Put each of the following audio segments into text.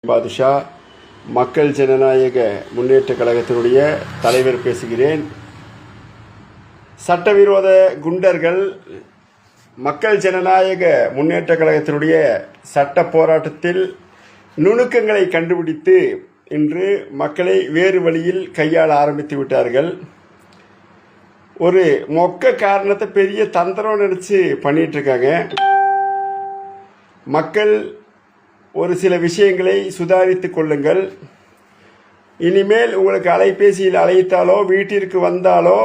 பாதுஷா மக்கள் ஜனநாயக முன்னேற்ற கழகத்தினுடைய தலைவர் பேசுகிறேன். சட்டவிரோத குண்டர்கள் மக்கள் ஜனநாயக முன்னேற்ற கழகத்தினுடைய சட்ட போராட்டத்தில் நுணுக்கங்களை கண்டுபிடித்து இன்று மக்களை வேறு வழியில் கையாள ஆரம்பித்து விட்டார்கள். ஒரு மொக்க காரணத்தை பெரிய தந்திரம் நினைச்சு பண்ணிட்டு இருக்காங்க. மக்கள் ஒரு சில விஷயங்களை சுதாரித்துக் கொள்ளுங்கள். இனிமேல் உங்களுக்கு அலைபேசியில் அழைத்தாலோ வீட்டிற்கு வந்தாலோ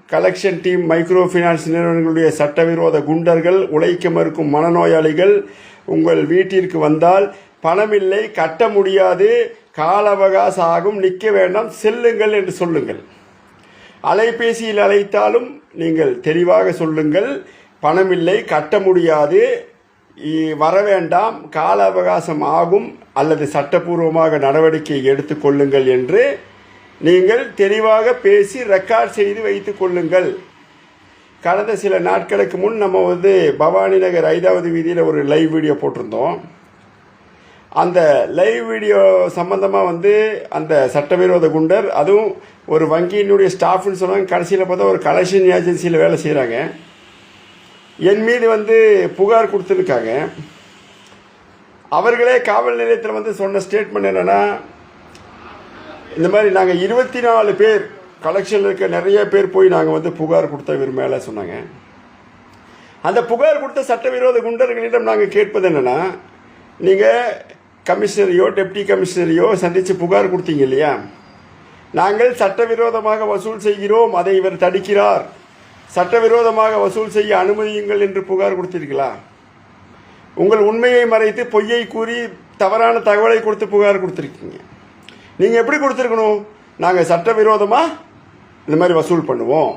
கலெக்ஷன் டீம், மைக்ரோ ஃபைனான்ஸ் நிறுவனங்களுடைய சட்டவிரோத குண்டர்கள், உழைக்க மறுக்கும் மனநோயாளிகள் உங்கள் வீட்டிற்கு வந்தால் பணமில்லை, கட்ட முடியாது, கால அவகாசம் ஆகும், நிற்க வேண்டாம், செல்லுங்கள் என்று சொல்லுங்கள். அலைபேசியில் அழைத்தாலும் நீங்கள் தெளிவாக சொல்லுங்கள், பணமில்லை, கட்ட முடியாது, வர வேண்டாம், கால அவகாசம் ஆகும் அல்லது சட்டப்பூர்வமாக நடவடிக்கை எடுத்துக்கொள்ளுங்கள் என்று நீங்கள் தெளிவாக பேசி ரெக்கார்ட் செய்து வைத்துக் கொள்ளுங்கள். கடந்த சில நாட்களுக்கு முன் நம்ம பவானி நகர் 5வது வீதியில் ஒரு லைவ் வீடியோ போட்டிருந்தோம். அந்த லைவ் வீடியோ சம்பந்தமாக அந்த சட்டவிரோத குண்டர், அதுவும் ஒரு வங்கியினுடைய ஸ்டாஃப்னு சொன்னாங்க, கடைசியில் பார்த்தா ஒரு கலெக்ஷன் ஏஜென்சியில் வேலை செய்கிறாங்க, என் மீது புகார் கொடுத்துருக்காங்க. அவர்களே காவல் நிலையத்தில் சொன்ன ஸ்டேட்மெண்ட் என்னன்னா, இந்த மாதிரி நாங்கள் 24 பேர் கலெக்ஷனில் இருக்க நிறைய பேர் போய் நாங்கள் புகார் கொடுத்த இவர் மேலே சொன்னாங்க. அந்த புகார் கொடுத்த சட்டவிரோத குண்டர்களிடம் நாங்கள் கேட்பது என்னன்னா, நீங்கள் கமிஷனரையோ டெப்டி கமிஷனரையோ சந்தித்து புகார் கொடுத்தீங்க இல்லையா, நாங்கள் சட்டவிரோதமாக வசூல் செய்கிறோம், அதை இவர் தடுக்கிறார், சட்டவிரோதமாக வசூல் செய்ய அனுமதியுங்கள் என்று புகார் கொடுத்தீர்களா? உங்கள் உண்மையை மறைத்து பொய்யை கூறி தவறான தகவலை கொடுத்து புகார் கொடுத்துருக்கீங்க. நீங்கள் எப்படி கொடுத்துருக்கணும்? நாங்கள் சட்டவிரோதமாக இந்த மாதிரி வசூல் பண்ணுவோம்,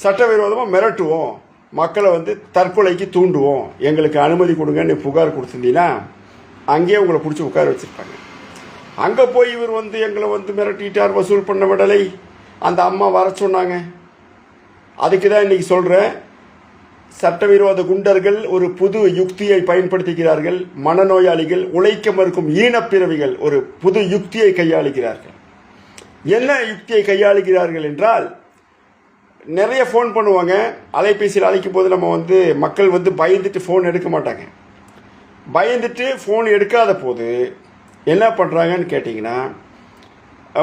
சட்டவிரோதமாக மிரட்டுவோம், மக்களை தற்கொலைக்கு தூண்டுவோம், எங்களுக்கு அனுமதி கொடுங்கன்னு புகார் கொடுத்துருந்தீங்கன்னா அங்கேயே உங்களை பிடிச்சி உட்கார வச்சுருப்பாங்க. அங்கே போய் இவர் எங்களை மிரட்டிட்டார், வசூல் பண்ண விடலை, அந்த அம்மா வர சொன்னாங்க. அதுக்கு தான் இன்னைக்கு சொல்கிறேன், சட்டவிரோத குண்டர்கள் ஒரு புது யுக்தியை பயன்படுத்துகிறார்கள். மனநோயாளிகள், உழைக்க மறுக்கும் ஈனப்பிறவிகள் ஒரு புது யுக்தியை கையாளுகிறார்கள். என்ன யுக்தியை கையாளுகிறார்கள் என்றால், நிறைய ஃபோன் பண்ணுவாங்க. அலைபேசியில் அழைக்கும் போது நம்ம மக்கள் பயந்துட்டு ஃபோன் எடுக்க மாட்டாங்க. பயந்துட்டு ஃபோன் எடுக்காத போது என்ன பண்ணுறாங்கன்னு கேட்டிங்கன்னா,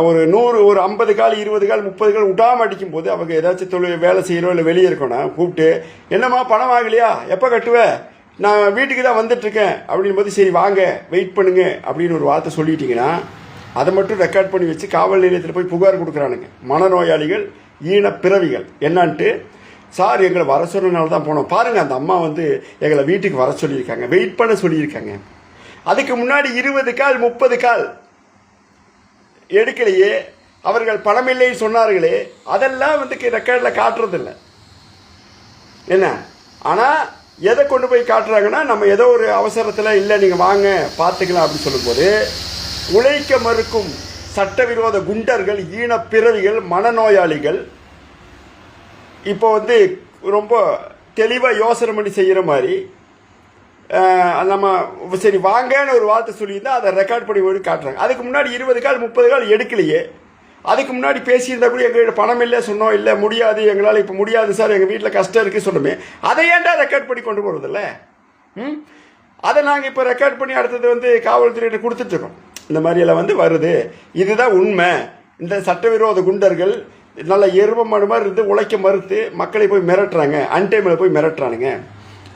ஒரு 100 ஒரு 50 கால் 20 கால் 30 கால் விடாமல் அடிக்கும் போது அவங்க ஏதாச்சும் தொழில் வேலை செய்கிறோம் இல்லை வெளியே இருக்கணும், கூப்பிட்டு என்னம்மா பணம் வாங்கலையா, எப்போ கட்டுவேன், நான் வீட்டுக்கு தான் வந்துட்டுருக்கேன் அப்படின் போது, சரி வாங்க வெயிட் பண்ணுங்க அப்படின்னு ஒரு வார்த்தை சொல்லிட்டீங்கன்னா அதை மட்டும் ரெக்கார்ட் பண்ணி வச்சு காவல் நிலையத்தில் போய் புகார் கொடுக்குறானுங்க. மனநோயாளிகள், ஈன பிறவிகள். என்னான்ட்டு, சார் எங்களை வர சொன்னனால தான் போனோம், பாருங்கள் அந்த அம்மா எங்களை வீட்டுக்கு வர சொல்லியிருக்காங்க, வெயிட் பண்ண சொல்லியிருக்காங்க, அதுக்கு முன்னாடி 20 கால் 30 கால் எடுக்கலையே, அவர்கள் பணமில்லை சொன்னார்களே, அதெல்லாம் ரெக்கார்டில் காட்டுறதில்லை. என்ன ஆனால் எதை கொண்டு போய் காட்டுறாங்கன்னா, நம்ம ஏதோ ஒரு அவசரத்தில் இல்லை நீங்கள் வாங்க பார்த்துக்கலாம் அப்படின்னு சொல்லும்போது, உழைக்க மறுக்கும் சட்டவிரோத குண்டர்கள், ஈன பிறவிகள், மனநோயாளிகள் இப்போ ரொம்ப தெளிவாக யோசனை பண்ணி செய்கிற மாதிரி நம்ம சரி வாங்கன்னு ஒரு வார்த்தை சொல்லியிருந்தால் அதை ரெக்கார்ட் பண்ணி போய் காட்டுறாங்க. அதுக்கு முன்னாடி 20 கால் 30 கால் எடுக்கலையே, அதுக்கு முன்னாடி பேசியிருந்தா கூட எங்கள்கிட்ட பணம் இல்லை சொன்னோம், இல்லை முடியாது, எங்களால் இப்போ முடியாது சார், எங்கள் வீட்டில் கஷ்டம் இருக்குது சொன்னோமே, அதை ஏன்டா ரெக்கார்ட் பண்ணி கொண்டு போகிறதில்ல? அதை நாங்கள் இப்போ ரெக்கார்ட் பண்ணி அடுத்தது காவல்துறையிட்ட கொடுத்துட்ருக்கோம். இந்த மாதிரியெல்லாம் வருது, இதுதான் உண்மை. இந்த சட்டவிரோத குண்டர்கள் நல்ல எரும மாடு மாதிரி இருந்து உழைக்க மறுத்து மக்களை போய் மிரட்டுறாங்க, அன்டைமில் போய் மிரட்டுறானுங்க,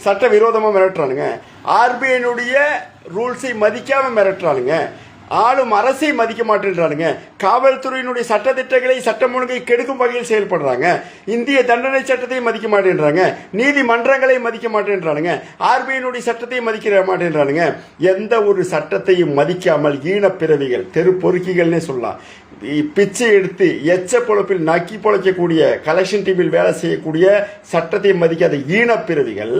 சட்டவிரோதமாக மிரட்டுறானுங்க, ஆர்பிஐனுடைய ரூல்ஸை மதிக்காமல் மிரட்டுறானுங்க, ஆளும் அரசை மதிக்க மாட்டேன்றானுங்க, காவல்துறையினுடைய சட்டத்திட்டங்களை சட்டம் ஒழுங்கை கெடுக்கும் வகையில் செயல்படுறாங்க, இந்திய தண்டனை சட்டத்தை மதிக்க மாட்டேன்றாங்க, நீதிமன்றங்களை மதிக்க மாட்டேன்றானுங்க, ஆர்பிஐனுடைய சட்டத்தை மதிக்க மாட்டேன்றானுங்க. எந்த ஒரு சட்டத்தையும் மதிக்காமல் ஈனப்பிறவிகள், தெரு பொறுக்கிகள்னே சொல்லலாம், பிச்சை எடுத்து எச்ச பொழப்பில் நக்கி பொழைக்கக்கூடிய, கலெக்ஷன் டீமில் வேலை செய்யக்கூடிய, சட்டத்தை மதிக்காத ஈனப்பிறவிகள்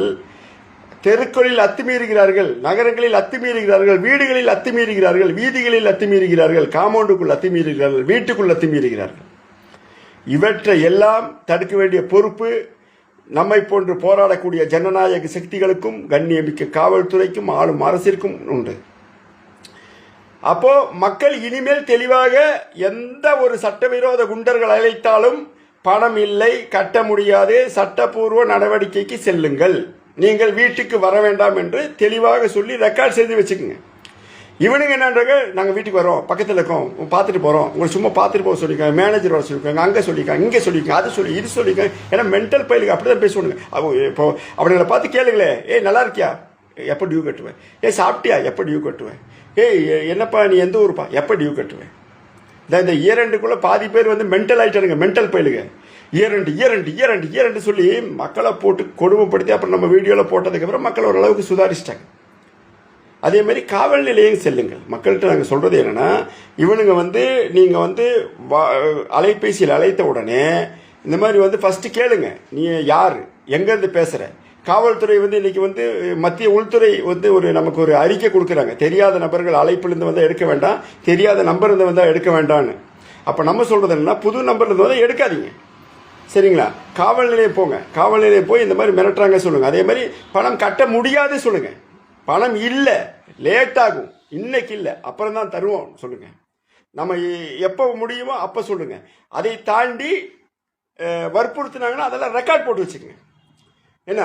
தெருக்களில் அத்துமீறுகிறார்கள், நகரங்களில் அத்துமீறுகிறார்கள், வீடுகளில் அத்துமீறுகிறார்கள், வீதிகளில் அத்துமீறுகிறார்கள், காம்பவுண்டுக்குள் அத்துமீறுகிறார்கள், வீட்டுக்குள் அத்துமீறுகிறார்கள். இவற்றை எல்லாம் தடுக்க வேண்டிய பொறுப்பு நம்மை போன்று போராடக்கூடிய ஜனநாயக சக்திகளுக்கும் கண்ணியமிக்க காவல்துறைக்கும் ஆளும் அரசிற்கும் உண்டு. அப்போ மக்கள் இனிமேல் தெளிவாக எந்த ஒரு சட்டவிரோத குண்டர்கள் அழைத்தாலும் பணம் இல்லை, கட்ட முடியாது, சட்டப்பூர்வ நடவடிக்கைக்கு செல்லுங்கள், நீங்கள் வீட்டுக்கு வர வேண்டாம் என்று தெளிவாக சொல்லி ரெக்கார்ட் செய்து வச்சுக்கோங்க. இவனுங்க என்னன்றாங்க, நாங்கள் வீட்டுக்கு வரோம், பக்கத்தில் இருக்கோம், பார்த்துட்டு போகிறோம், உங்களை சும்மா பார்த்துட்டு போக சொல்லியிருக்காங்க, மேனேஜர் வர சொல்லியிருக்காங்க, அங்கே சொல்லியிருக்காங்க, இங்கே சொல்லியிருக்காங்க, அது சொல்லி இது சொல்லியிருக்காங்க. ஏன்னா மென்டல் பயிலுக்கு அப்படி தான் பேசுவானுங்க. இப்போ அவனுங்களை பார்த்து கேளுங்களே, ஏய் நல்லா இருக்கியா, எப்போ டியூ கட்டுவேன், சாப்பிட்டியா, எப்போ டியூ கட்டுவேன், என்னப்பா நீ எந்த ஊருப்பா, எப்போ டியூ கட்டுவேன். இந்த இயர் ரெண்டுக்குள்ளே பாதி பேர் வந்து மென்டல் ஆகிட்டானுங்க, மென்டல் பயிலுங்க. இயர் ரெண்டு சொல்லி மக்களை போட்டு கொடுமைப்படுத்தி அப்புறம் நம்ம வீடியோவில் போட்டதுக்கப்புறம் மக்கள் ஓரளவுக்கு சுதாரிச்சிட்டாங்க. அதே மாதிரி காவல் நிலையம் செல்லுங்கள். மக்கள்கிட்ட நாங்கள் சொல்கிறது என்னென்னா, இவனுங்க வந்து நீங்கள் வந்து அலைபேசியில் அழைத்த உடனே இந்த மாதிரி வந்து ஃபஸ்ட்டு கேளுங்க, நீ யார், எங்கேருந்து பேசுகிற. காவல்துறை வந்து இன்னைக்கு வந்து மத்திய உள்துறை வந்து நமக்கு ஒரு அறிக்கை கொடுக்குறாங்க, தெரியாத நபர்கள் அழைப்பிலிருந்து வந்தால் எடுக்க வேண்டாம், தெரியாத நம்பர் இருந்து வந்தால் எடுக்க வேண்டாம்னு. அப்போ நம்ம சொல்கிறது என்னன்னா, புது நம்பர்லேருந்து வந்தால் எடுக்காதீங்க, சரிங்களா. காவல் நிலையம் போங்க, காவல் நிலையம் போய் இந்த மாதிரி மிரட்டுறாங்க சொல்லுங்கள். அதே மாதிரி பணம் கட்ட முடியாது சொல்லுங்கள், பணம் இல்லை, லேட் ஆகும், இன்னைக்கு இல்லை, அப்புறம் தான் தருவோம் சொல்லுங்கள். நம்ம எப்போ முடியுமோ அப்போ சொல்லுங்கள். அதை தாண்டி வற்புறுத்தினாங்கன்னா அதெல்லாம் ரெக்கார்ட் போட்டு வச்சுக்கோங்க. என்ன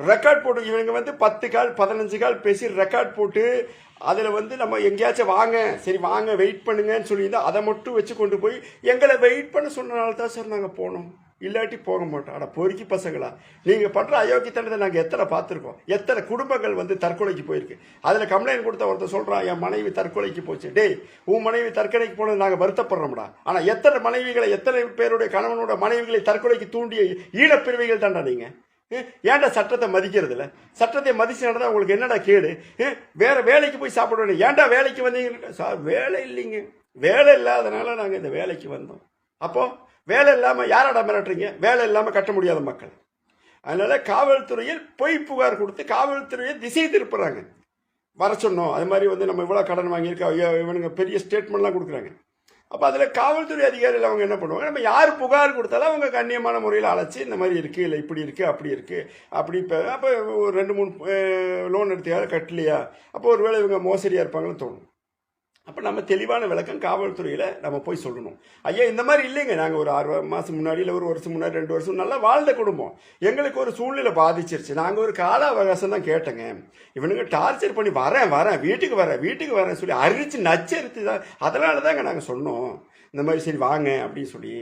ரெக்கார்ட் போட்டு இவங்க வந்து 10 கால் 15 கால் பேசி ரெக்கார்ட் போட்டு அதில் வந்து நம்ம எங்கேயாச்சும் வாங்க, சரி வாங்க வெயிட் பண்ணுங்கன்னு சொல்லியிருந்தா அதை மட்டும் வச்சு கொண்டு போய் எங்களை வெயிட் பண்ண சொன்னனால தான் சார் நாங்கள் போனோம், இல்லாட்டி போக மாட்டோம். ஆனால் பொறுக்கி பசங்களா, நீங்கள் பண்ணுற அயோக்கியத்தனத்தை நாங்கள் எத்தனை பார்த்துருக்கோம். எத்தனை குடும்பங்கள் வந்து தற்கொலைக்கு போயிருக்கு. அதில் கம்ப்ளைண்ட் கொடுத்த ஒருத்தர் சொல்கிறான், என் மனைவி தற்கொலைக்கு போச்சு. டேய், உன் மனைவி தற்கொலைக்கு போனது நாங்கள் வருத்தப்படுறோம்டா. ஆனால் எத்தனை மனைவிகளை, எத்தனை பேருடைய கணவனோட மனைவிகளை தற்கொலைக்கு தூண்டிய ஈழப்பிரிவைகள் தாண்டா நீங்கள். ஏன்டா சட்டத்தை மதிக்கிறது இல்லை? சட்டத்தை மதிச்சு நடந்தா உங்களுக்கு என்னடா கேடு? வேற வேலைக்கு போய் சாப்பிட வேண்டிய, ஏன்டா வேலைக்கு வந்தீங்க சார்? வேலை இல்லைங்க, வேலை இல்லாதனால நாங்கள் இந்த வேலைக்கு வந்தோம். அப்போ வேலை இல்லாமல் யாராடா மிரட்டுறீங்க? வேலை இல்லாமல் கட்ட முடியாத மக்கள். அதனால காவல்துறையில் பொய் புகார் கொடுத்து காவல்துறையை திசை திருப்புறாங்க. வர சொன்னோம், அது மாதிரி வந்து நம்ம இவ்வளோ கடன் வாங்கியிருக்கோம், இவனுங்க பெரிய ஸ்டேட்மெண்ட்லாம் கொடுக்குறாங்க. அப்போ அதில் காவல்துறை அதிகாரிகள் அவங்க என்ன பண்ணுவாங்க, நம்ம யார் புகார் கொடுத்தாலும் அவங்க கண்ணியமான முறையில் அழைச்சி இந்த மாதிரி இருக்குது, இல்லை இப்படி இருக்குது, அப்படி இருக்குது, அப்படி. இப்போ அப்போ ஒரு 2-3 லோன் எடுத்தியா கட்டலையா, அப்போ ஒரு வேளை இவங்க மோசடியாக இருப்பாங்கன்னு தோணும். அப்போ நம்ம தெளிவான விளக்கம் காவல்துறையில் நம்ம போய் சொல்லணும். ஐயா இந்த மாதிரி இல்லைங்க, நாங்கள் ஒரு 6 மாதம் முன்னாடி, இல்லை ஒரு வருஷம் முன்னாடி, 2 வருஷம் நல்லா வாழ்ந்த குடும்பம், எங்களுக்கு ஒரு சூழ்நிலை பாதிச்சிருச்சு, நாங்கள் ஒரு கால அவகாசம் தான் கேட்டேங்க. இவனுங்க டார்ச்சர் பண்ணி வரேன் வீட்டுக்கு வரேன் சொல்லி அரிச்சு நச்சரித்து தான், அதனால தாங்க நாங்கள் சொன்னோம் இந்த மாதிரி சரி வாங்க அப்படின்னு சொல்லி.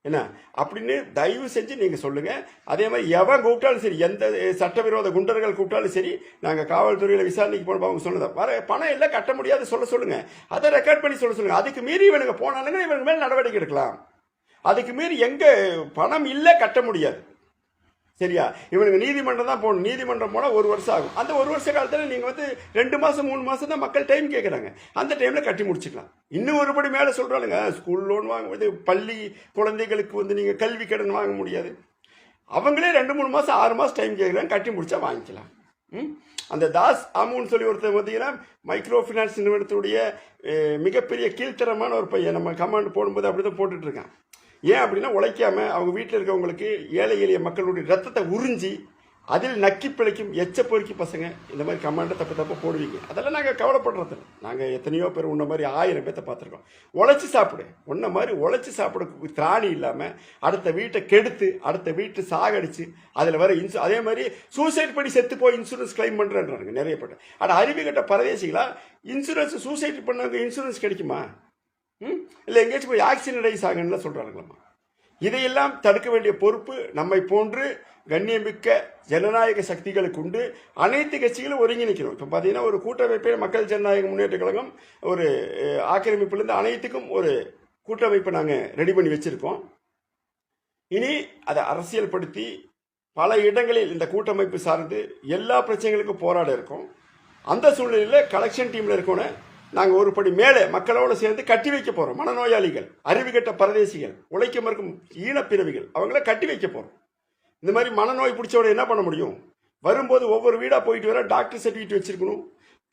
என்ன அப்படின்னு தயவு செஞ்சு நீங்கள் சொல்லுங்கள். அதே மாதிரி எவன் கூப்பிட்டாலும் சரி, எந்த சட்டவிரோத குண்டர்கள் கூப்பிட்டாலும் சரி, நாங்கள் காவல்துறையில் விசாரணைக்கு போனப்போ அவங்க சொன்னதை வர பணம் எல்லாம் கட்ட முடியாது சொல்லுங்கள், அதை ரெக்கார்ட் பண்ணி சொல்லுங்கள். அதுக்கு மீறி இவனுங்க போனாலுங்க இவங்க மேலே நடவடிக்கை எடுக்கலாம். அதுக்கு மீறி எங்கே பணம் இல்லை கட்ட முடியாது, சரியா. இவனுக்கு நீதிமன்றம் தான் போகணும், நீதிமன்றம் போனால் 1 வருஷம் ஆகும். அந்த 1 வருஷ காலத்தில் நீங்கள் வந்து 2 மாதம் 3 மாதம் தான் மக்கள் டைம் கேட்குறாங்க, அந்த டைமில் கட்டி முடிச்சுக்கலாம். இன்னும் ஒருபடி மேலே சொல்கிறானுங்க, ஸ்கூல் லோன் வாங்குவது, பள்ளி குழந்தைகளுக்கு வந்து நீங்கள் கல்வி கடன் வாங்க முடியாது. அவங்களே 2-3 மாதம் 6 மாதம் டைம் கேட்குறாங்க, கட்டி முடிச்சா வாங்கிக்கலாம். அந்த தாஸ் அமுன்னு சொல்லி ஒருத்தர் பார்த்தீங்கன்னா மைக்ரோ ஃபினான்ஸ் நிறுவனத்துடைய மிகப்பெரிய கீழ்த்தரமான ஒரு பையன், நம்ம கமாண்ட் போடும்போது அப்படி தான் போட்டுட்ருக்கான். ஏன் அப்படின்னா, உழைக்காம அவங்க வீட்டில் இருக்கவங்களுக்கு ஏழை எளிய மக்களுடைய ரத்தத்தை உறிஞ்சி அதில் நக்கி பிழைக்கும் எச்ச பொறுக்கி பசங்க இந்த மாதிரி கமாண்டை தப்பு போடுவீங்க. அதெல்லாம் நாங்கள் கவலைப்படுறது. நாங்கள் எத்தனையோ பேர் உன்ன மாதிரி 1000 பேர்த்த பார்த்துருக்கோம். உழைச்சி சாப்பிடு, உன்ன மாதிரி உழைச்சி சாப்பிட திராணி இல்லாமல் அடுத்த வீட்டை கெடுத்து அடுத்த வீட்டை சாகடிச்சு அதில் வர அதே மாதிரி சூசைட் பண்ணி செத்து போய் இன்சூரன்ஸ் கிளைம் பண்ணுறேன்றாங்க நிறைய பேர். ஆனால் அறிவு கட்ட பரதேசிகளா, இன்சூரன்ஸ் சூசைட் பண்ணவங்க இன்சூரன்ஸ் கிடைக்குமா? இல்லை எங்கேயாச்சும் போய் ஆக்சிடென்ட் ஆகி சாகணும்லாம் சொல்கிறாங்களாம்மா. இதையெல்லாம் தடுக்க வேண்டிய பொறுப்பு நம்மை போன்று கண்ணியமிக்க ஜனநாயக சக்திகளுக்கு உண்டு. அனைத்து கட்சிகளும் ஒருங்கிணைக்கணும். இப்போ பார்த்தீங்கன்னா ஒரு கூட்டமைப்பை மக்கள் ஜனநாயக முன்னேற்ற கழகம் ஒரு ஆக்கிரமிப்புலேருந்து அனைத்துக்கும் ஒரு கூட்டமைப்பை நாங்கள் ரெடி பண்ணி வச்சுருக்கோம். இனி அதை அரசியல்படுத்தி பல இடங்களில் இந்த கூட்டமைப்பு சார்ந்து எல்லா பிரச்சனைகளுக்கும் போராட இருக்கோம். அந்த சூழ்நிலையில் கலெக்ஷன் டீமில் இருக்கணும். நாங்கள் ஒரு படி மேலே மக்களோடு சேர்ந்து கட்டி வைக்க போகிறோம். மனநோயாளிகள், அறிவுகட்ட பரதேசிகள், உழைக்க மறுக்கும் ஈனப்பிறவிகள், அவங்கள கட்டி வைக்க போகிறோம். இந்த மாதிரி மனநோய் பிடிச்சோட என்ன பண்ண முடியும்? வரும்போது ஒவ்வொரு வீடாக போயிட்டு வர டாக்டர் சர்டிஃபிகேட் வச்சிருக்கணும்,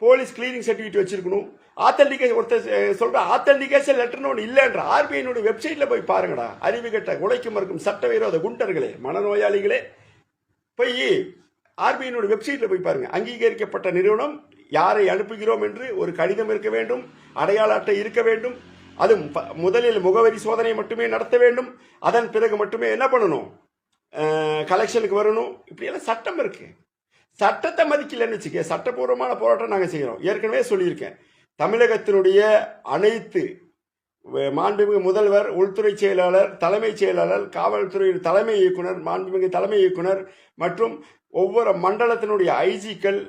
போலீஸ் கிளீனிங் சர்டிஃபிகேட் வச்சிருக்கணும், ஆத்தன்டிகேஷன். ஒருத்தர் சொல்கிற ஆத்தன்டிகேஷன் லெட்டர்னு ஒன்று இல்லைன்ற ஆர்பிஐனுடைய வெப்சைட்டில் போய் பாருங்கடா. அறிவுகட்ட உழைக்க மறுக்கும் சட்டவிரோத குண்டர்களே, மனநோயாளிகளே, போய் ஆர்பிஐனுடைய வெப்சைட்டில் போய் பாருங்கள். அங்கீகரிக்கப்பட்ட நிறுவனம் யாரை அனுப்புகிறோம் என்று ஒரு கடிதம் இருக்க வேண்டும், அடையாள அட்டை இருக்க வேண்டும். அது முதலில் முகவரி சோதனை மட்டுமே நடத்த வேண்டும். அதன் பிறகு மட்டுமே என்ன பண்ணணும், கலெக்ஷனுக்கு வரணும். இப்படியெல்லாம் சட்டம் இருக்கு. சட்டத்தை மதிக்கலன்னு வச்சுக்க, சட்டப்பூர்வமான போராட்டம் நாங்கள் செய்கிறோம். ஏற்கனவே சொல்லியிருக்கேன், தமிழகத்தினுடைய அனைத்து மாண்புமிகு முதல்வர், உள்துறை செயலாளர், தலைமைச் செயலாளர், காவல்துறையின் தலைமை இயக்குனர், மாண்புமிகு தலைமை இயக்குனர் மற்றும் ஒவ்வொரு மண்டலத்தினுடைய ஐஜிக்கள்,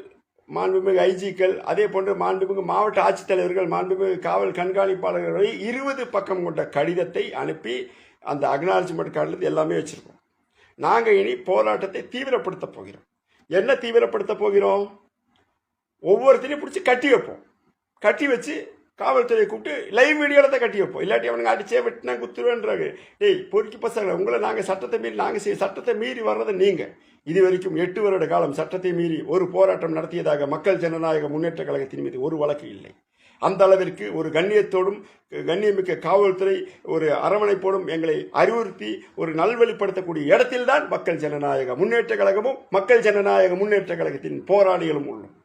மாண்புமிகு ஐஜிக்கள், அதே போன்று மாண்புமிகு மாவட்ட ஆட்சித்தலைவர்கள், மாண்புமிகு காவல் கண்காணிப்பாளர்கள் வரை 20 பக்கம் கொண்ட கடிதத்தை அனுப்பி அந்த அக்னாலஜ்மெண்ட் கார்டில் எல்லாமே வச்சுருக்கோம். நாங்கள் இனி போராட்டத்தை தீவிரப்படுத்த போகிறோம். என்ன தீவிரப்படுத்த போகிறோம், ஒவ்வொருத்தரையும் பிடிச்சி கட்டி வைப்போம். கட்டி வச்சு காவல்துறையை கூப்பிட்டு லைவ் வீடியோவில் தான் கட்டி வைப்போம். இல்லாட்டி அவனுங்க அடிச்சே வெட்டினா குத்துருவேன்றாங்க. டேய் பொறுக்கி பசங்க, உங்களை நாங்கள் சட்டத்தை மீறி வர்றதை நீங்கள் இது வரைக்கும் 8 வருட காலம் சட்டத்தை மீறி ஒரு போராட்டம் நடத்தியதாக மக்கள் ஜனநாயக முன்னேற்ற கழகத்தின் மீது ஒரு வழக்கு இல்லை. அந்த அளவிற்கு ஒரு கண்ணியத்தோடும் கண்ணியமிக்க காவல்துறை ஒரு அரவணைப்போடும் எங்களை அறிவுறுத்தி ஒரு நல்வழிப்படுத்தக்கூடிய இடத்தில்தான் மக்கள் ஜனநாயக முன்னேற்ற கழகமும் மக்கள் ஜனநாயக முன்னேற்ற கழகத்தின் போராளிகளும் உள்ளோம்.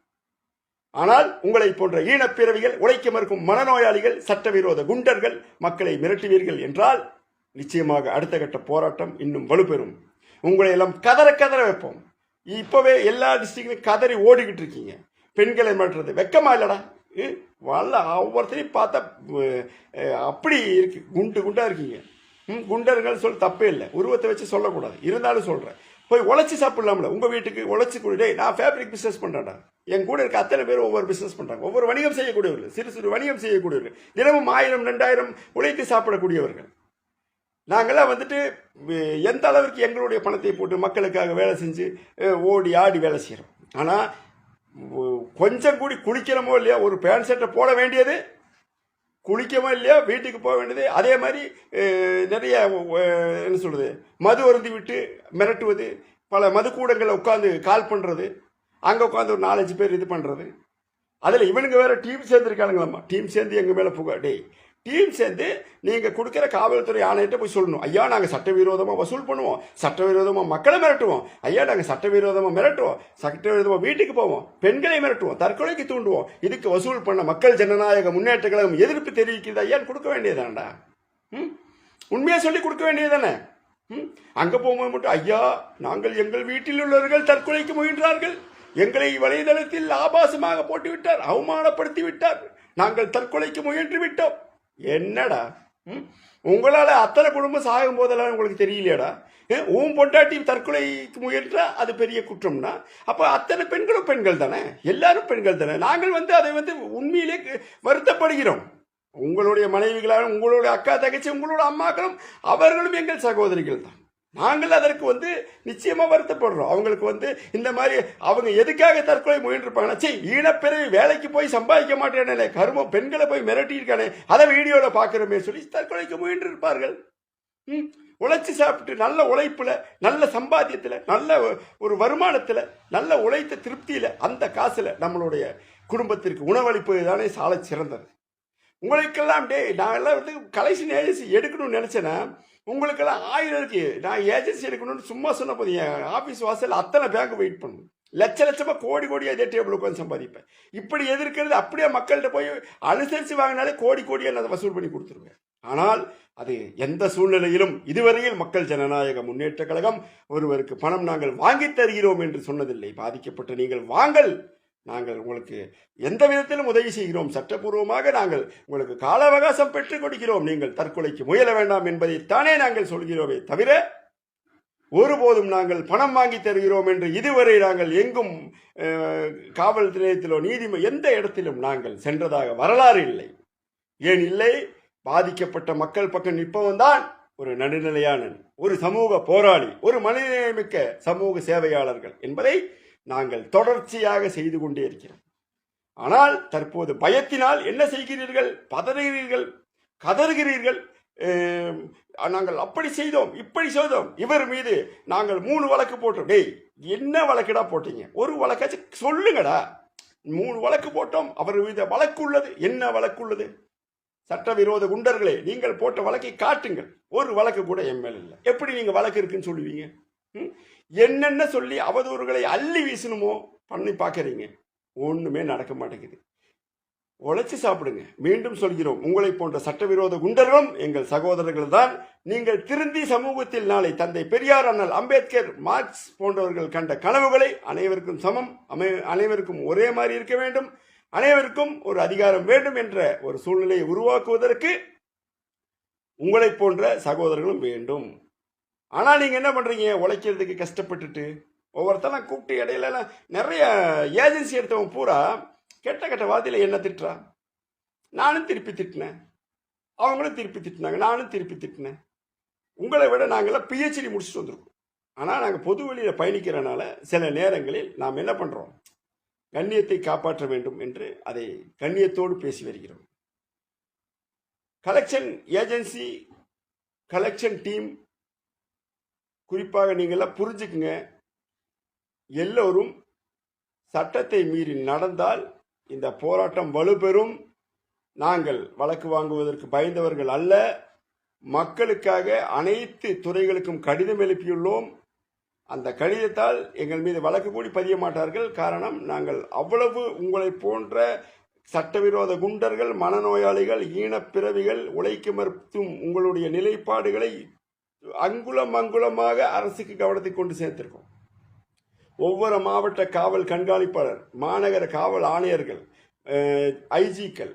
ஆனால் உங்களை போன்ற ஈனப்பிறவிகள், உழைக்க மறுக்கும் மனநோயாளிகள், சட்டவிரோத குண்டர்கள் மக்களை மிரட்டுவீர்கள் என்றால் நிச்சயமாக அடுத்த கட்ட போராட்டம் இன்னும் வலுப்பெறும். உங்களை எல்லாம் கதற கதற வைப்போம். இப்போவே எல்லா டிஸ்ட்ரிக்ட்லையும் கதறி ஓடிக்கிட்டு இருக்கீங்க. பெண்களை மிரட்டுறது வெக்கமா இல்லடா? வல்ல ஒவ்வொருத்தரையும் பார்த்தா அப்படி இருக்கு, குண்டா இருக்கீங்க. குண்டர்கள் சொல்ல தப்பே இல்லை, உருவத்தை வச்சு சொல்லக்கூடாது. இருந்தாலும் சொல்கிறேன், போய் உழைச்சி சாப்பிடலாம்ல. உங்கள் வீட்டுக்கு உழைச்சி கூட, நான் ஃபேப்ரிக் பிஸ்னஸ் பண்ணுறேன்டா, என் கூட இருக்க அத்தனை பேர் ஒவ்வொரு பிஸ்னஸ் பண்ணுறாங்க. ஒவ்வொரு வணிகம் செய்யக்கூடியவர்கள், சிறு சிறு வணிகம் செய்யக்கூடியவர்கள், தினமும் 1000 2000 உழைத்து சாப்பிடக்கூடியவர்கள். நாங்களாம் வந்துட்டு எந்த அளவிற்கு எங்களுடைய பணத்தை போட்டு மக்களுக்காக வேலை செஞ்சு ஓடி ஆடி வேலை செய்கிறோம். ஆனால் கொஞ்சம் கூடி குளிக்கிறமோ இல்லையா, ஒரு பேண்ட் ஷர்ட்டை போட வேண்டியது, குளிக்கமோ இல்லையா வீட்டுக்கு போக வேண்டியது. அதே மாதிரி நிறைய என்ன சொல்கிறது, மது அருந்தி விட்டு மிரட்டுவது, பல மதுக்கூடங்களில் உட்காந்து கால் பண்ணுறது, அங்கே உட்காந்து ஒரு 4-5 பேர் இது பண்ணுறது. அதில் இவனுங்க வேறு டீம் சேர்ந்துருக்கானுங்களாம்மா. டீம் சேர்ந்து எங்கள் மேலே புகார். டேய், டீம் சேர்ந்து நீங்கள் கொடுக்குற காவல்துறை ஆணையிட்ட போய் சொல்லணும், ஐயா நாங்கள் சட்டவிரோதமாக வசூல் பண்ணுவோம், சட்டவிரோதமாக மக்களை மிரட்டுவோம், ஐயா நாங்கள் சட்டவிரோதமாக மிரட்டுவோம், சட்டவிரோதமாக வீட்டுக்கு போவோம், பெண்களை மிரட்டுவோம், தற்கொலைக்கு தூண்டுவோம், இதுக்கு வசூல் பண்ண மக்கள் ஜனநாயக முன்னேற்ற கழகம் எதிர்ப்பு தெரிவிக்கிறது ஐயான்னு கொடுக்க வேண்டியதாண்டா. உண்மையாக சொல்லி கொடுக்க வேண்டியதானே. அங்கே போகும்போது மட்டும் ஐயா நாங்கள் எங்கள் வீட்டில் உள்ளவர்கள் தற்கொலைக்கு முயன்றார்கள், எங்களை வலைதளத்தில் ஆபாசமாக போட்டு விட்டார், அவமானப்படுத்தி விட்டார், நாங்கள் தற்கொலைக்கு முயன்று விட்டோம். என்னடா உங்களால் அத்தனை குடும்பம் சாகும் போதெல்லாம் உங்களுக்கு தெரியலையாடா? பொண்டாட்டி தற்கொலைக்கு முயன்றா அது பெரிய குற்றம்னா அப்போ அத்தனை பெண்களும் பெண்கள் தானே, எல்லாரும் பெண்கள் தானே. நாங்கள் அதை உண்மையிலே வருத்தப்படுகிறோம். உங்களுடைய மனைவிகளாலும், உங்களுடைய அக்கா தங்கச்சி, உங்களோட அம்மாக்களும் அவர்களும் எங்கள் சகோதரிகள் தான். நாங்கள் அதற்கு நிச்சயமாக வருத்தப்படுறோம். அவங்களுக்கு இந்த மாதிரி அவங்க எதுக்காக தற்கொலை முயன்றிருப்பாங்கன்னா, சரி ஈனப்பிறவி வேலைக்கு போய் சம்பாதிக்க மாட்டேனே, கருமம் பெண்களை போய் மிரட்டியிருக்கானே, அதை வீடியோவில் பார்க்குறோமே சொல்லி தற்கொலைக்கு முயன்றிருப்பார்கள். உழைச்சி சாப்பிட்டு நல்ல உழைப்பில், நல்ல சம்பாத்தியத்தில், நல்ல ஒரு வருமானத்தில், நல்ல உழைத்த திருப்தியில், அந்த காசில் நம்மளுடைய குடும்பத்திற்கு உணவளிப்பது தானே சாலை சிறந்தது. உங்களுக்கெல்லாம் நான் எல்லாம் கலெக்ஷன் ஏஜென்சி எடுக்கணும்னு நினச்சேன்னா, உங்களுக்கெல்லாம் 1000 இருக்கு. நான் ஏஜென்சி எடுக்கணும்னு சும்மா சொன்ன போது என் ஆஃபீஸ் வாசல் அத்தனை பேங்க் வெயிட் பண்ணணும். லட்சமாக கோடி அதே டேபிள் உட்காந்து சம்பாதிப்பேன். இப்படி எதிர்க்கிறது அப்படியே மக்கள்கிட்ட போய் அனுசரித்து வாங்கினாலே கோடியாக நான் வசூல் பண்ணி கொடுத்துருவேன். ஆனால் அது எந்த சூழ்நிலையிலும் இதுவரையில் மக்கள் ஜனநாயக முன்னேற்ற கழகம் ஒருவருக்கு பணம் நாங்கள் வாங்கி தருகிறோம் என்று சொன்னதில்லை. பாதிக்கப்பட்ட நீங்கள் வாங்கள், நாங்கள் உங்களுக்கு எந்த விதத்திலும் உதவி செய்கிறோம், சட்டப்பூர்வமாக நாங்கள் உங்களுக்கு கால அவகாசம் பெற்றுக் கொடுக்கிறோம், நீங்கள் தற்கொலைக்கு முயல வேண்டாம் என்பதைத்தானே நாங்கள் சொல்கிறோமே தவிர ஒருபோதும் நாங்கள் பணம் வாங்கி தருகிறோம் என்று இதுவரை நாங்கள் எங்கும் காவல் நிலையத்திலோ எந்த இடத்திலும் நாங்கள் சென்றதாக வரலாறு இல்லை. ஏன் இல்லை? பாதிக்கப்பட்ட மக்கள் பக்கம் நிற்பவன் தான் ஒரு நடுநிலையான, ஒரு சமூக போராளி, ஒரு மனிதநேயமிக்க சமூக சேவையாளர்கள் என்பதை நாங்கள் தொடர்ச்சியாக செய்து கொண்டே இருக்கிறோம். ஆனால் தற்போது பயத்தினால் என்ன செய்கிறீர்கள்? பதறுகிறீர்கள், கதறுகிறீர்கள். நாங்கள் அப்படி செய்தோம், இப்படி செய்தோம், இவர் மீது நாங்கள் 3 வழக்கு போட்டோம். டேய், என்ன வழக்குடா போட்டீங்க? ஒரு வழக்காச்சும் சொல்லுங்கடா. 3 வழக்கு போட்டோம், அவர் மீது வழக்கு உள்ளது. என்ன வழக்கு உள்ளது? சட்டவிரோத குண்டர்களே, நீங்கள் போட்ட வழக்கை காட்டுங்கள். ஒரு வழக்கு கூட எம்எல் இல்லை. எப்படி நீங்க வழக்கு இருக்குன்னு சொல்லுவீங்க? என்னென்ன சொல்லி அவதூறுகளை அள்ளி வீசணுமோ பண்ணி பார்க்குறீங்க. ஒன்றுமே நடக்க மாட்டேங்குது. உழைச்சி சாப்பிடுங்க. மீண்டும் சொல்கிறோம், உங்களை போன்ற சட்டவிரோத குண்டர்களும் எங்கள் சகோதரர்கள் தான். நீங்கள் திருந்தி சமூகத்தில் நாளை தந்தை பெரியார், அண்ணல் அம்பேத்கர், மார்க்ஸ் போன்றவர்கள் கண்ட கனவுகளை அனைவருக்கும் சமம், அனைவருக்கும் ஒரே மாதிரி இருக்க வேண்டும், அனைவருக்கும் ஒரு அதிகாரம் வேண்டும் என்ற ஒரு சூழ்நிலையை உருவாக்குவதற்கு உங்களை போன்ற சகோதரர்களும் வேண்டும். ஆனால் நீங்க என்ன பண்றீங்க? உழைக்கிறதுக்கு கஷ்டப்பட்டுட்டு ஒவ்வொருத்தெல்லாம் கூப்பிட்டு இடையில நிறைய ஏஜென்சி எடுத்தவங்க பூரா கெட்ட கெட்ட வார்த்தையில என்ன திட்டுறா. நானும் திருப்பி திட்டினேன், அவங்களும் திருப்பி திட்டினாங்க, நானும் திருப்பி திட்டினேன். உங்களை விட நாங்களாம் பிஹெச்டி முடிச்சுட்டு வந்திருக்கோம். ஆனால் நாங்கள் பொது வழியில் பயணிக்கிறனால சில நேரங்களில் நாம் என்ன பண்ணுறோம், கண்ணியத்தை காப்பாற்ற வேண்டும் என்று அதை கண்ணியத்தோடு பேசி வருகிறோம். கலெக்ஷன் ஏஜென்சி, கலெக்ஷன் டீம், குறிப்பாக நீங்கள்லாம் புரிஞ்சுக்குங்க, எல்லோரும் சட்டத்தை மீறி நடந்தால் இந்த போராட்டம் வலுப்பெறும். நாங்கள் வழக்கு வாங்குவதற்கு பயந்தவர்கள் அல்ல. மக்களுக்காக அனைத்து துறைகளுக்கும் கடிதம் எழுப்பியுள்ளோம். அந்த கடிதத்தால் எங்கள் மீது வழக்கு கூடி பதிய மாட்டார்கள். காரணம், நாங்கள் அவ்வளவு உங்களை போன்ற சட்டவிரோத குண்டர்கள், மனநோயாளிகள், ஈனப்பிறவிகள், உழைக்க மறுத்தும் உங்களுடைய நிலைப்பாடுகளை அங்குலம் அங்குலமாக அரசுக்கு கவனத்தை கொண்டு சேர்த்திருக்கோம். ஒவ்வொரு மாவட்ட காவல் கண்காணிப்பாளர், மாநகர காவல் ஆணையர்கள், ஐஜிக்கள்,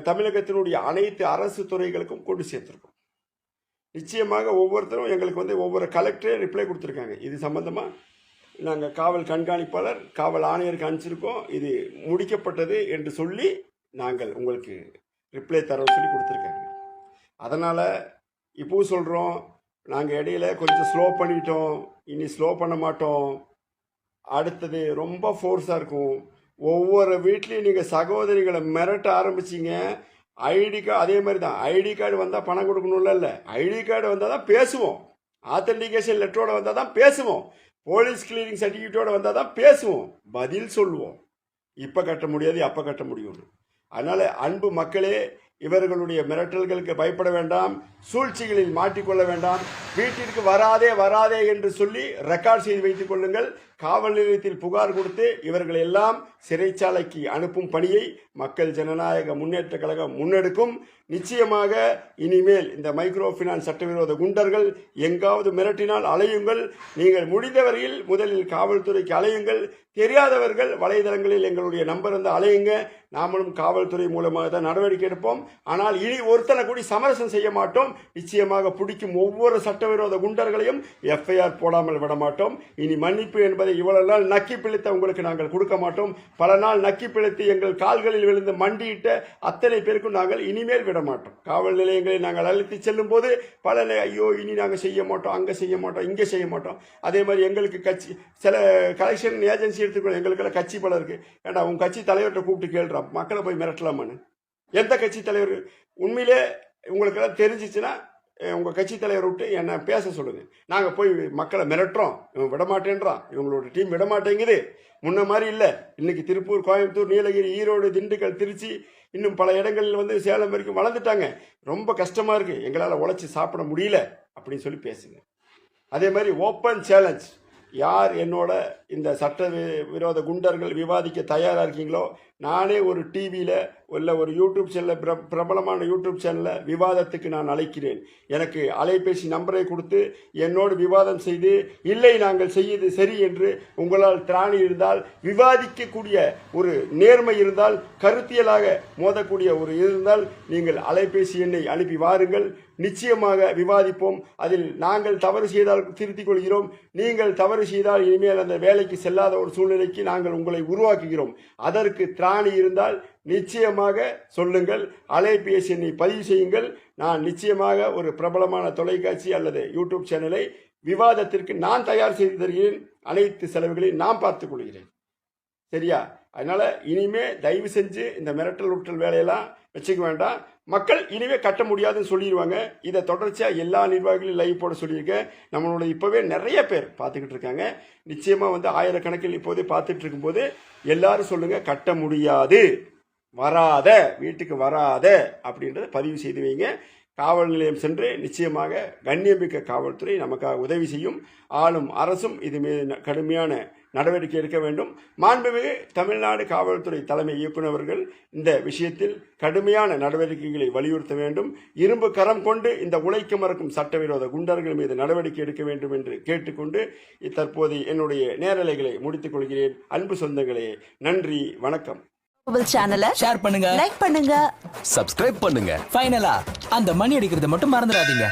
தமிழகத்தினுடைய அனைத்து அரசு துறைகளுக்கும் கொண்டு சேர்த்திருக்கோம். நிச்சயமாக ஒவ்வொருத்தரும் எங்களுக்கு ஒவ்வொரு கலெக்டரே ரிப்ளை கொடுத்துருக்காங்க. இது சம்பந்தமாக நாங்கள் காவல் கண்காணிப்பாளர், காவல் ஆணையருக்கு அனுப்பிச்சிருக்கோம், இது முடிக்கப்பட்டது என்று சொல்லி நாங்கள் உங்களுக்கு ரிப்ளை தரோம் சொல்லி கொடுத்துருக்காங்க. அதனால் இப்போவும் சொல்கிறோம், நாங்கள் இடையில கொஞ்சம் ஸ்லோ பண்ணிட்டோம், இனி ஸ்லோ பண்ண மாட்டோம். அடுத்தது ரொம்ப ஃபோர்ஸாக இருக்கும். ஒவ்வொரு வீட்லேயும் நீங்கள் சகோதரிகளை மிரட்ட ஆரம்பிச்சிங்க. ஐடி கார்டு அதே மாதிரி தான். ஐடி கார்டு வந்தால் பணம் கொடுக்கணும்ல, இல்லை, ஐடி கார்டு வந்தால் தான் பேசுவோம், ஆத்தென்டிகேஷன் லெட்டரோட வந்தால் தான் பேசுவோம், போலீஸ் கிளியரிங் சர்டிஃபிகேட்டோட வந்தால் தான் பேசுவோம், பதில் சொல்லுவோம். இப்போ கட்ட முடியாது, அப்போ கட்ட முடியும். அதனால் அன்பு மக்களே, இவர்களுடைய மிரட்டல்களுக்கு பயப்பட வேண்டாம், சூழ்ச்சிகளில் மாட்டிக்கொள்ள வேண்டாம். வீட்டிற்கு வராதே வராதே என்று சொல்லி ரெக்கார்ட் செய்து வைத்துக் கொள்ளுங்கள். காவல் நிலையத்தில் புகார் கொடுத்து இவர்கள் எல்லாம் சிறைச்சாலைக்கு அனுப்பும் பணியை மக்கள் ஜனநாயக முன்னேற்ற கழகம் முன்னெடுக்கும். நிச்சயமாக இனிமேல் இந்த மைக்ரோ பினான்ஸ் சட்டவிரோத குண்டர்கள் எங்காவது மிரட்டினால் அலையுங்கள். நீங்கள் முடிந்தவரையில் முதலில் காவல்துறைக்கு அலையுங்கள். தெரியாதவர்கள் வலைதளங்களில் எங்களுடைய நம்பர் வந்து அலையுங்க. நாமளும் காவல்துறை மூலமாக தான் நடவடிக்கை எடுப்போம். ஆனால் இனி ஒருத்தனை கூடி சமரசம் செய்ய மாட்டோம். நிச்சயமாக பிடிக்கும் ஒவ்வொரு சட்டவிரோத குண்டர்களையும் எஃப்ஐஆர் போடாமல் விட மாட்டோம். இனி மன்னிப்பு என்பதை இவ்வளவு நாள் நக்கி பிழைத்த உங்களுக்கு நாங்கள் கொடுக்க மாட்டோம். பல நாள் நக்கி பிழைத்து எங்கள் கால்களில் விழுந்து மண்டியிட்ட அத்தனை பேருக்கும் நாங்கள் இனிமேல் விட மாட்டோம். காவல் நிலையங்களை நாங்கள் அழைத்து செல்லும் போது பல ஐயோ இனி நாங்கள் செய்ய மாட்டோம், அங்கே செய்ய மாட்டோம், இங்கே செய்ய மாட்டோம். அதே மாதிரி எங்களுக்கு கட்சி சில கலெக்ஷன் ஏஜென்சி எடுத்துக்கணும், எங்களுக்கெல்லாம் கட்சி பலம் இருக்கு. ஏண்டா உங்க கட்சி தலைவர்கிட்ட கூப்பிட்டு கேள்றா, மக்களை போய் மிரட்டலாமான்னு. எந்த கட்சி தலைவர் உண்மையிலே உங்களுக்கெல்லாம் தெரிஞ்சிச்சுன்னா உங்கள் கட்சி தலைவர் விட்டு என்ன பேச சொல்லுங்க. நாங்கள் போய் மக்களை மிரட்டுறோம், இவன் விடமாட்டேன்றான், இவங்களோட டீம் விடமாட்டேங்குது, முன்ன மாதிரி இல்லை. இன்னைக்கு திருப்பூர், கோயம்புத்தூர், நீலகிரி, ஈரோடு, திண்டுக்கல், திருச்சி, இன்னும் பல இடங்களில் வந்து சேலம் வரைக்கும் வளர்ந்துட்டாங்க. ரொம்ப கஷ்டமாக இருக்குது, எங்களால் உழைச்சி சாப்பிட முடியல அப்படின்னு சொல்லி பேசுங்க. அதே மாதிரி ஓப்பன் சேலஞ்ச், யார் என்னோட இந்த சட்ட விரோத குண்டர்கள் விவாதிக்க தயாராக இருக்கீங்களோ, நானே ஒரு டிவியில் இல்லை ஒரு யூடியூப் சேனலில், பிரபலமான யூடியூப் சேனலில் விவாதத்துக்கு நான் அழைக்கிறேன். எனக்கு அலைபேசி நம்பரை கொடுத்து என்னோடு விவாதம் செய்து, இல்லை நாங்கள் செய்யது சரி என்று உங்களால் திராணி இருந்தால், விவாதிக்கக்கூடிய ஒரு நேர்மை இருந்தால், கருத்தியலாக மோதக்கூடிய ஒரு இருந்தால், நீங்கள் அலைபேசி எண்ணை அனுப்பி வாருங்கள். நிச்சயமாக விவாதிப்போம். அதில் நாங்கள் தவறு செய்தால் திருத்திக் கொள்கிறோம், நீங்கள் தவறு செய்தால் இனிமேல் அந்த வேலைக்கு செல்லாத ஒரு சூழ்நிலைக்கு நாங்கள் உங்களை உருவாக்குகிறோம். அதற்கு திராணி இருந்தால் நிச்சயமாக சொல்லுங்கள், அலைபேசி எண்ணை பதிவு செய்யுங்கள். நான் நிச்சயமாக ஒரு பிரபலமான தொலைக்காட்சி அல்லது யூடியூப் சேனலை விவாதத்திற்கு நான் தயார் செய்து தருகிறேன். அனைத்து செலவுகளையும் நான் பார்த்துக் கொள்கிறேன். சரியா? அதனால இனிமே தயவு செஞ்சு இந்த மிரட்டல் உட்டல் வேலையெல்லாம் வச்சுக்க வேண்டாம். மக்கள் இனிமே கட்ட முடியாதுன்னு சொல்லிடுவாங்க. இதை தொடர்ச்சியாக எல்லா நிர்வாகிகளையும் லைவ் போட சொல்லியிருக்கேன். நம்மளோட இப்போவே நிறைய பேர் பார்த்துக்கிட்டு இருக்காங்க. நிச்சயமாக வந்து ஆயிரக்கணக்கில் இப்போதே பார்த்துட்டு இருக்கும்போது எல்லாரும் சொல்லுங்க, கட்ட முடியாது, வராத, வீட்டுக்கு வராத அப்படின்றத பதிவு செய்து வைங்க. காவல் நிலையம் சென்று நிச்சயமாக கண்ணியமிக்க காவல்துறை நமக்காக உதவி செய்யும். ஆளும் அரசும் இது மீது கடுமையான நடவடிக்கை எடுக்க வேண்டும். மாண்புமிகு தமிழ்நாடு காவல்துறை தலைமை இயக்குநர் அவர்கள் இந்த விஷயத்தில் கடுமையான நடவடிக்கைகளை வலியுறுத்த வேண்டும். இரும்பு கரம் கொண்டு இந்த உழைக்க மறுக்கும் சட்டவிரோத குண்டர்கள் மீது நடவடிக்கை எடுக்க வேண்டும் என்று கேட்டுக்கொண்டு தற்போது என்னுடைய நேரலைகளை முடித்துக் கொள்கிறேன். அன்பு சொந்தங்களே, நன்றி, வணக்கம். சேனலை ஷேர் பண்ணுங்க, லைக் பண்ணுங்க, சப்ஸ்கிரைப் பண்ணுங்க. ஃபைனலா அந்த மணி அடிக்கிறது மட்டும் மறந்துடாதீங்க.